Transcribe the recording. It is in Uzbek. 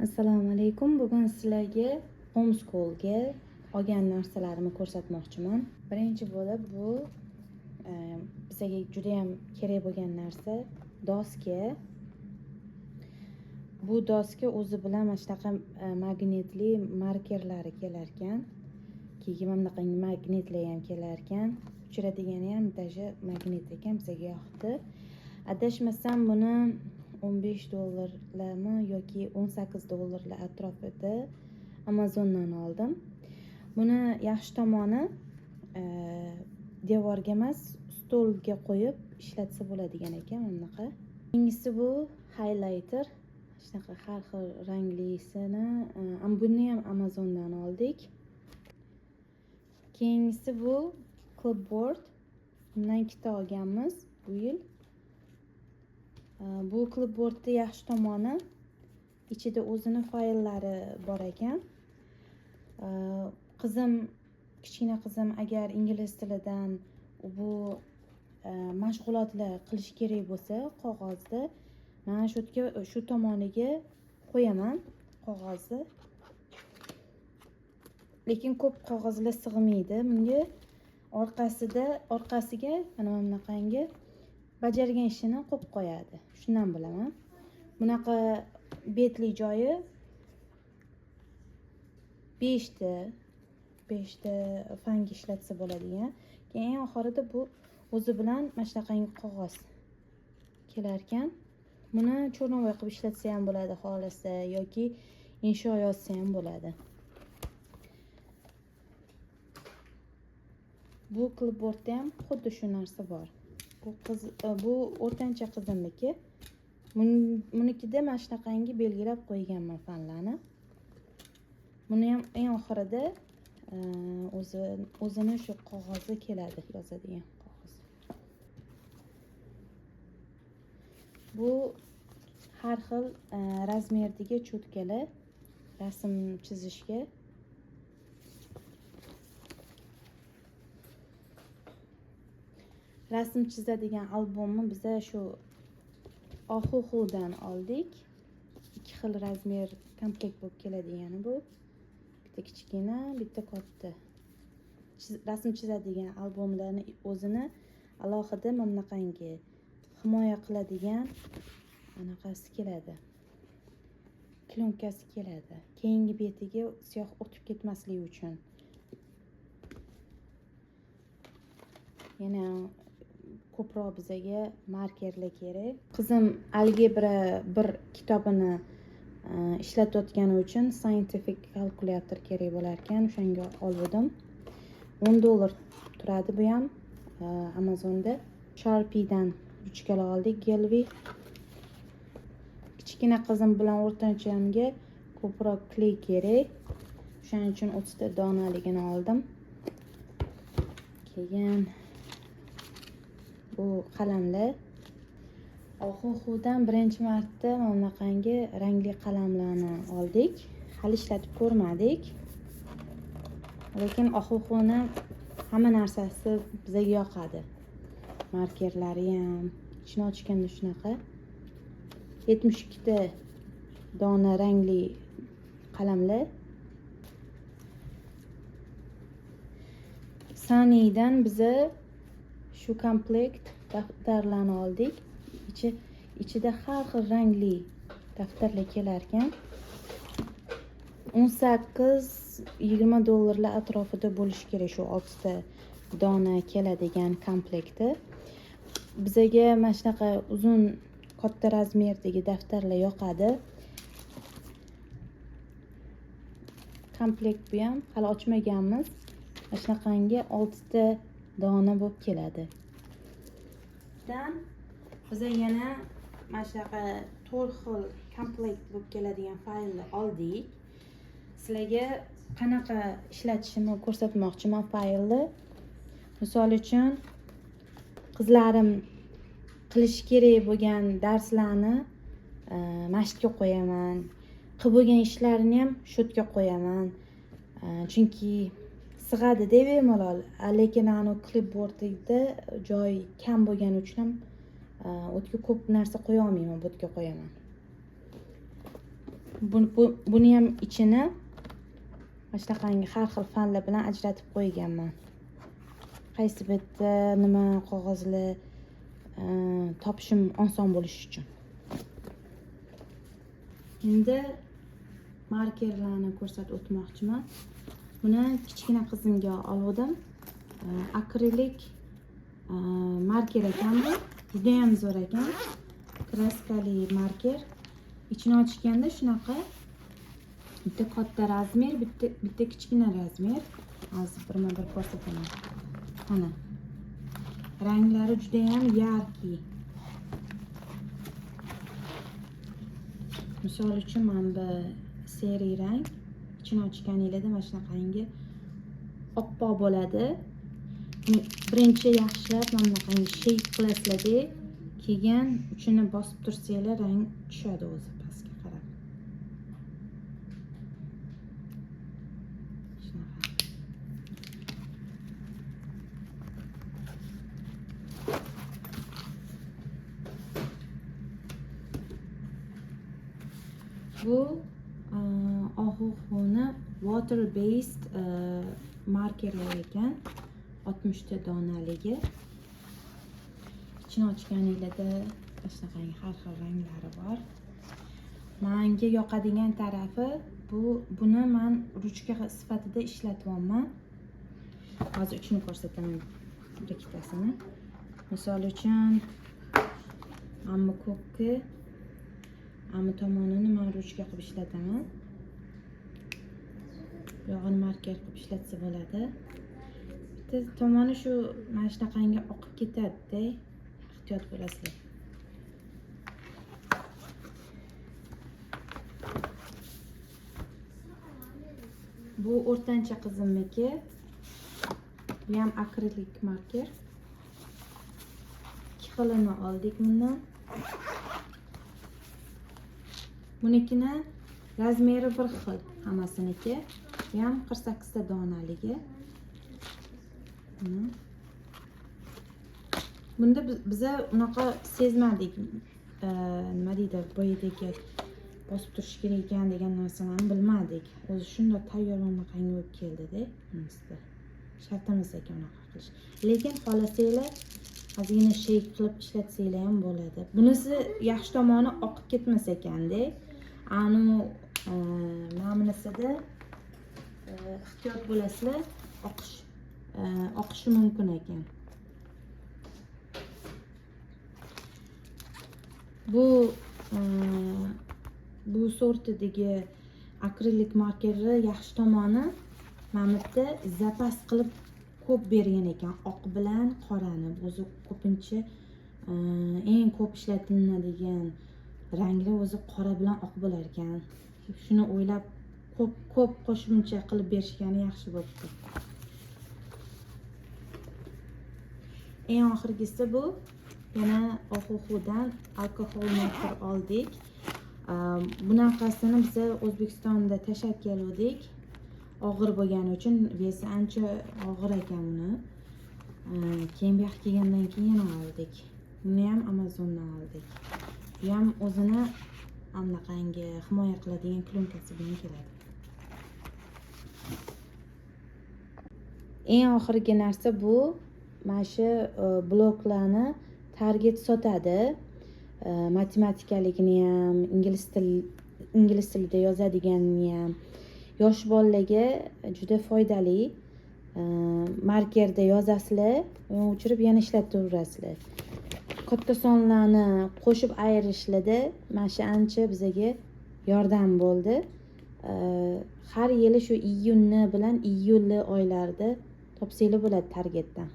Assalomu alaykum. Bugun sizlarga homeschoolga olgan narsalarimni ko'rsatmoqchiman. Birinchi bo'lib bu bizga juda ham kerak bo'lgan narsa doska. Bu doska o'zi bilan mana shunaqa magnitli markerlari kelar ekan. Keyin mana bunaqangi magnitlar ham kelar ekan. Uchiradigani ham даже magnit ekan, bizga yoqdi. Adashmasam buni $15 yoki $18 atrofida Amazondan oldim. Buni yaxshi tomoni devorga emas, stolga qo'yib ishlatsa bo'ladigan ekan, bunaqa. Keyingisi bu highlighter. Shunaqa har xil ranglisini, buni ham Amazondan oldik. Keyingisi bu clipboard. Bundan ikkita olganmiz bu yil. Bu clipboardning yaxshi tomoni ichida o'zini fayllari bor ekan. Kichkina qizim agar ingliz tilidan bu mashg'ulotlar qilish kerak bo'lsa qog'ozda, mana shu tomoniga qo'yaman qog'ozni. Lekin ko'p qog'ozlar sig'maydi. Bunga orqasiga mana bunaqangi bajargan ishini qo'yib qo'yadi. Shundan bilaman. Bunaqa betli joyi 5 ta fanga ishlatsa bo'ladigan. Keyin oxirida bu o'zi bilan mana shunaqangi qog'oz kelar ekan. Buni cho'rnovoy qilib ishlatsa ham bo'ladi xohlasa yoki insho yozsa ham bo'ladi. Bu clipboardda ham xuddi shu narsa bor. Bu o'rtancha qizimniki. Bunikida mana shunaqangi belgilab qo'yganman fanlarni. Buni ham eng oxirida o'zini shu qog'ozi keladi, yozadigan qog'oz. Bu har xil razmerdagi cho'tkalar rasm chizishga. Rasm chizadigan albomni biza shu Oxuxudan oldik. 2 xil razmer komplekt bo'lib keladigani bu. Bitta kichkina, bitta katta. Rasm chizadigan albomlarni o'zini alohida mana bunaqangi himoya qiladigan anaqasi keladi. Klonkasi keladi. Keyingi betiga siyoh o'tib ketmasligi uchun. Yana ko'proq bizga markerlar kerak. Qizim algebra 1 kitobini ishlatayotgani uchun scientific calculator kerak bo'lar ekan, o'shanga oldim. $10 turadi bu ham Amazonda. Sharpie'dan ruchkalar oldik, Gelvi. Kichkina qizim bilan o'rtanchamga ko'proq kley kerak. Shuning uchun 30 ta donaligini oldim. Keyin bu qalamlar. Oxuxudan birinchi marta mana bunaqangi rangli qalamlarni oldik. Hali ishlatib ko'rmadik. Lekin Oxuxuni hamma narsasi bizga yoqadi. Markerlari ham, ichini ochganda shunaqa 72 ta dona rangli qalamlar. Sanidan biza shu komplekt daftarlarni oldik. Ichida har xil rangli daftarlar kelar ekan. $18-20 atrofida bo'lishi kerak shu 6 ta dona keladigan komplekti. Bizga mana shunaqa uzun katta razmerdagi daftarlar yoqadi. Komplekt bu ham hali ochmaganmiz. Mana shunaqangi 6 ta dona bo'lib keladi. Biza yana mana shunaqa 4 xil komplekt bo'lib keladigan faylni oldik. Sizlarga qanaqa ishlatishimni ko'rsatmoqchiman faylni. Misol uchun qizlarim qilish kerak bo'lgan darslarni mashqga qo'yaman. Qilib bo'lgan ishlarini ham shu yerga qo'yaman. Chunki sig'adi-da bemalol. Lekin clipboardda joy kam bo'lgani uchun ham o'tga ko'p narsa qo'ya olmayman, bu yerga qo'yaman. Buni ham ichini mana shunaqangi har xil fanlar bilan ajratib qo'yganman. Qaysi bitta nima qog'ozli topishim oson bo'lishi uchun. Endi markerlarni ko'rsatib o'tmoqchiman. Buni kichkina qizimga oldim. Akrilik marker ekan bu. Juda ham zo'r ekan. Kraskali marker. Ichini ochganda shunaqa bitta katta razmer, bitta kichkina razmer. Hozir birma-bir ko'rsataman. Mana. Ranglari juda ham yarki. Misol uchun mana bu seriy rang. Ichini ochganingizda mana shunaqangi oppoq bo'ladi. Birinchi yaxshilab mana bunaqangi sheyk qilasizlar-da, keyin uchini bosib tursanglar rang tushadi o'zi pastga qarab. Bu Ohuxuni water based markerlar ekan. 60 ta donaligi. Ichini ochganingizda shunaqangi har xil ranglari bor. Menga yoqadigan tarafi buni men ruchka sifatida ishlatyapman. Hozir uchini ko'rsataman. Ikkittasini. Misol uchun ammo ko'kki ammo tomonini men ruchka qilib ishlataman. Yog'in marker qilib ishlatsa bo'ladi. Bitta tomoni shu mana shunaqangi oqib ketadi-da. Ehtiyot bo'lasizlar. Bu o'rtancha qizimniki. Bu ham akrilik marker. Ikki xilini oldik bundan. Bunikini razmeri bir xil hammasiniki. Bu ham 48 ta donaligi. Bunda biza unaqa sezmadik. Nima deydi, boyadagi bosib turish kerak ekan degan narsalarni bilmadik. O'zi shunday tayyor bunaqangi bo'lib keldi-da. Bunisi shart emas ekan unaqa qilish. Lekin xohlasanglar ozgina sheyk qilib ishlatsanglar ham bo'ladi. Bunisi yaxshi tomoni oqib ketmas ekan-da. Mana bunisida ehtiyot bo'lasizlar, oqishi mumkin ekan. Bu sortidagi akrilik markerni yaxshi tomoni mana bu yerda zapas qilib ko'p bergan ekan, oq bilan qorani. O'zi ko'pincha eng ko'p ishlatiladigan ranglar o'zi qora bilan oq bo'lar ekan. Shuni o'ylab ko'p qo'shimcha qilib berishgani yaxshi bo'libdi. Eng oxirgisi bu yana Ohuxudan alkohol marker oldik. Bunaqasini biz O'zbekistonda tashab keldik. Og'ir bo'lgani uchun vesi ancha og'ir ekan buni. Keyin bu yoqqa kelgandan keyin oldik. Buni ham Amazondan oldik. Bu ham o'zini anaqangi himoya qiladigan klonkasi bilan keladi. Eng oxirgi narsa bu mana shu bloklarni Target sotadi. Matematikaligini ham, ingliz tilida yozadiganini ham. Yosh bolalarga juda foydali. Markerda yozasizlar, o'chirib yana ishlataverasizlar. Katta sonlarni qo'shib ayirishlarda mana shu ancha bizga yordam bo'ldi. Har yili shu iyunni bilan iyul oylarida topsanglar bo'ladi Targetdan.